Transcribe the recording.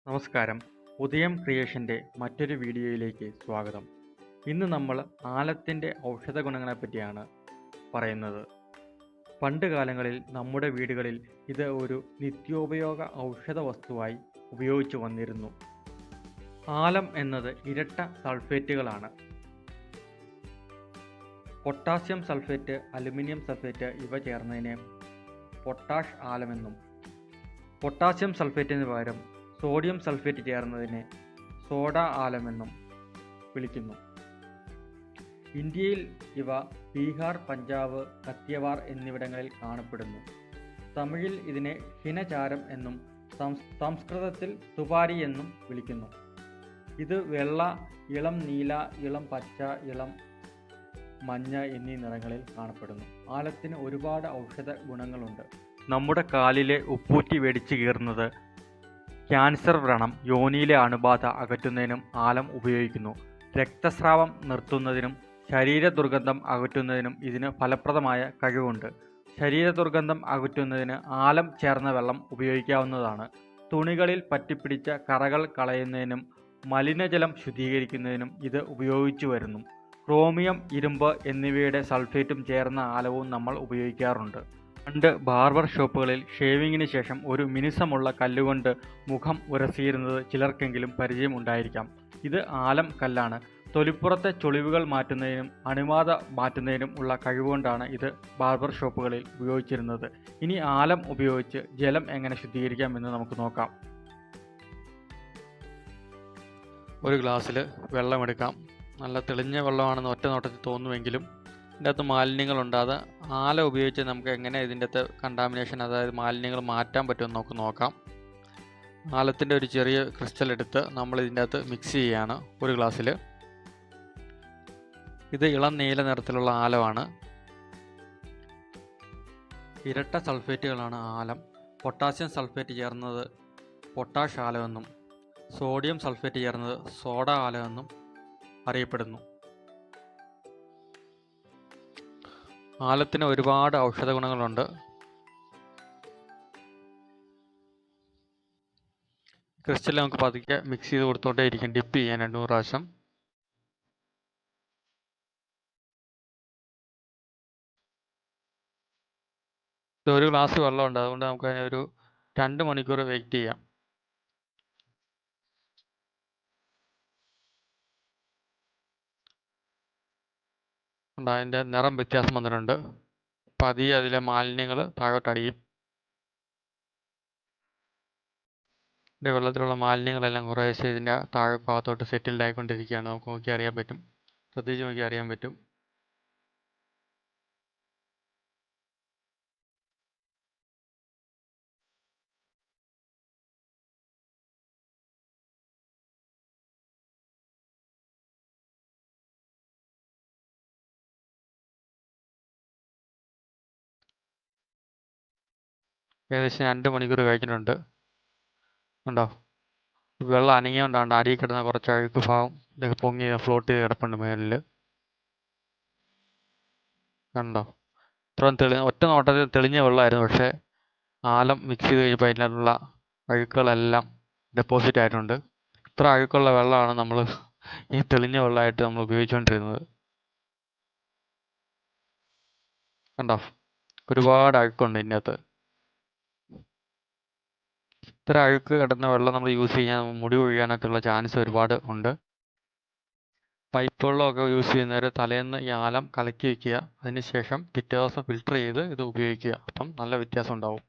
നമസ്കാരം. ഉദയം ക്രിയേഷൻ്റെ മറ്റൊരു വീഡിയോയിലേക്ക് സ്വാഗതം. ഇന്ന് നമ്മൾ ആലത്തിൻ്റെ ഔഷധ ഗുണങ്ങളെപ്പറ്റിയാണ് പറയുന്നത്. പണ്ട് കാലങ്ങളിൽ നമ്മുടെ വീടുകളിൽ ഇത് ഒരു നിത്യോപയോഗ ഔഷധ വസ്തുവായി ഉപയോഗിച്ചു വന്നിരുന്നു. ആലം എന്നത് ഇരട്ട സൾഫേറ്റുകളാണ്. പൊട്ടാസ്യം സൾഫേറ്റ്, അലുമിനിയം സൾഫേറ്റ് ഇവ ചേർന്നതിനെ പൊട്ടാഷ് ആലമെന്നും പൊട്ടാസ്യം സൾഫേറ്റിന് പകരം സോഡിയം സൾഫേറ്റ് ചേർന്നതിനെ സോഡ ആലമെന്നും വിളിക്കുന്നു. ഇന്ത്യയിൽ ഇവ ബീഹാർ, പഞ്ചാബ്, കത്തിയവാർ എന്നിവിടങ്ങളിൽ കാണപ്പെടുന്നു. തമിഴിൽ ഇതിനെ ഹിനചാരം എന്നും സംസ്കൃതത്തിൽ തുപാരി എന്നും വിളിക്കുന്നു. ഇത് വെള്ള, ഇളം നീല, ഇളം പച്ച, ഇളം മഞ്ഞ എന്നീ നിറങ്ങളിൽ കാണപ്പെടുന്നു. ആലത്തിന് ഒരുപാട് ഔഷധ ഗുണങ്ങളുണ്ട്. നമ്മുടെ കാലിലെ ഉപ്പൂറ്റി വെടിച്ചു കീറുന്നത്, ക്യാൻസർ, വ്രണം, യോനിയിലെ അണുബാധ അകറ്റുന്നതിനും ആലം ഉപയോഗിക്കുന്നു. രക്തസ്രാവം നിർത്തുന്നതിനും ശരീര ദുർഗന്ധം അകറ്റുന്നതിനും ഇതിന് ഫലപ്രദമായ കഴിവുണ്ട്. ശരീര ദുർഗന്ധം അകറ്റുന്നതിന് ആലം ചേർന്ന വെള്ളം ഉപയോഗിക്കാവുന്നതാണ്. തുണികളിൽ പറ്റിപ്പിടിച്ച കറകൾ കളയുന്നതിനും മലിനജലം ശുദ്ധീകരിക്കുന്നതിനും ഇത് ഉപയോഗിച്ചു വരുന്നു. ക്രോമിയം, ഇരുമ്പ് എന്നിവയുടെ സൾഫേറ്റും ചേർന്ന ആലവും നമ്മൾ ഉപയോഗിക്കാറുണ്ട്. പണ്ട് ബാർബർ ഷോപ്പുകളിൽ ഷേവിങ്ങിന് ശേഷം ഒരു മിനുസമുള്ള കല്ലുകൊണ്ട് മുഖം ഉരസിയിരുന്നത് ചിലർക്കെങ്കിലും പരിചയം ഉണ്ടായിരിക്കാം. ഇത് ആലം കല്ലാണ്. തൊലിപ്പുറത്തെ ചുളിവുകൾ മാറ്റുന്നതിനും അണുബാധ മാറ്റുന്നതിനും ഉള്ള കഴിവുകൊണ്ടാണ് ഇത് ബാർബർ ഷോപ്പുകളിൽ ഉപയോഗിച്ചിരുന്നത്. ഇനി ആലം ഉപയോഗിച്ച് ജലം എങ്ങനെ ശുദ്ധീകരിക്കാം എന്ന് നമുക്ക് നോക്കാം. ഒരു ഗ്ലാസ്സിൽ വെള്ളമെടുക്കാം. നല്ല തെളിഞ്ഞ വെള്ളമാണെന്ന് ഒറ്റ നോട്ടത്തിൽ തോന്നുമെങ്കിലും ഇതിൻ്റെ അകത്ത് മാലിന്യങ്ങളുണ്ട്. ആല ഉപയോഗിച്ച് നമുക്ക് എങ്ങനെ ഇതിൻ്റെ അകത്ത് കണ്ടാമിനേഷൻ, അതായത് മാലിന്യങ്ങൾ മാറ്റാൻ പറ്റുമെന്ന് നമുക്ക് നോക്കാം. ആലത്തിൻ്റെ ഒരു ചെറിയ ക്രിസ്റ്റൽ എടുത്ത് നമ്മൾ ഇതിൻ്റെ അകത്ത് മിക്സ് ചെയ്യുകയാണ് ഒരു ഗ്ലാസ്സിൽ. ഇത് ഇളം നീല നിറത്തിലുള്ള ആലമാണ്. ഇരട്ട സൾഫേറ്റുകളാണ് ആലം. പൊട്ടാസ്യം സൾഫേറ്റ് ചേർന്നത് പൊട്ടാഷ് ആലമെന്നും സോഡിയം സൾഫേറ്റ് ചേർന്നത് സോഡ ആലമെന്നും അറിയപ്പെടുന്നു. ആലത്തിന് ഒരുപാട് ഔഷധ ഗുണങ്ങളുണ്ട്. ക്രിസ്റ്റൽ നമുക്ക് പതുക്കെ മിക്സ് ചെയ്ത് കൊടുത്തോണ്ടേ ഇരിക്കും. ഡിപ്പ് ചെയ്യാൻ 2-3 പ്രാവശ്യം. ഇത് ഒരു ഗ്ലാസ് വെള്ളമുണ്ട്, അതുകൊണ്ട് നമുക്ക് ഒരു 2 മണിക്കൂർ വെയിറ്റ് ചെയ്യാം. അതിൻ്റെ നിറം വ്യത്യാസം വന്നിട്ടുണ്ട്. പതിയെ അതിലെ മാലിന്യങ്ങൾ താഴോട്ടടിയും. ഇതിൻ്റെ വെള്ളത്തിലുള്ള മാലിന്യങ്ങളെല്ലാം കുറേശ്ശെ ഇതിൻ്റെ താഴെ ഭാഗത്തോട്ട് സെറ്റിൽഡ് ആയിക്കൊണ്ടിരിക്കുകയാണ്. നമുക്ക് നോക്കി അറിയാൻ പറ്റും, ശ്രദ്ധിച്ച് നോക്കി അറിയാൻ പറ്റും. ഏകദേശം 2 മണിക്കൂർ കഴിഞ്ഞിട്ടുണ്ട്. ഉണ്ടോ, വെള്ളം അനങ്ങിയോണ്ടാണ് അടിയിൽ കിടന്ന കുറച്ച് അഴുക്ക് ഭാഗം ഇതൊക്കെ പൊങ്ങി ഫ്ലോട്ട് ചെയ്ത് കിടപ്പുണ്ട് മേലിൽ. കണ്ടോ, ഇത്രയും ഒറ്റ നോട്ടത്തിൽ തെളിഞ്ഞ വെള്ളമായിരുന്നു. പക്ഷേ ആലം മിക്സ് ചെയ്ത് കഴിഞ്ഞപ്പോൾ അതിനുള്ള അഴുക്കുകളെല്ലാം ഡെപ്പോസിറ്റ് ആയിട്ടുണ്ട്. ഇത്ര അഴുക്കുള്ള വെള്ളമാണ് നമ്മൾ ഈ തെളിഞ്ഞ വെള്ളമായിട്ട് നമ്മൾ ഉപയോഗിച്ചുകൊണ്ടിരുന്നത്. കണ്ടോ, ഒരുപാട് അഴുക്കുണ്ട് ഇതിൻ്റെ അകത്ത്. ഇത്ര അഴുക്ക് കിടന്ന വെള്ളം നമ്മൾ യൂസ് ചെയ്യാൻ, മുടി ഒഴിയാനൊക്കെ ഉള്ള ചാൻസ് ഒരുപാട് ഉണ്ട്. പൈപ്പ് വെള്ളമൊക്കെ യൂസ് ചെയ്യുന്നവർ തലേന്ന് ഈ ആലം കലക്കി വയ്ക്കുക. അതിനുശേഷം പിറ്റേ ദിവസം ഫിൽട്ടർ ചെയ്ത് ഇത് ഉപയോഗിക്കുക. അപ്പം നല്ല വ്യത്യാസം ഉണ്ടാവും.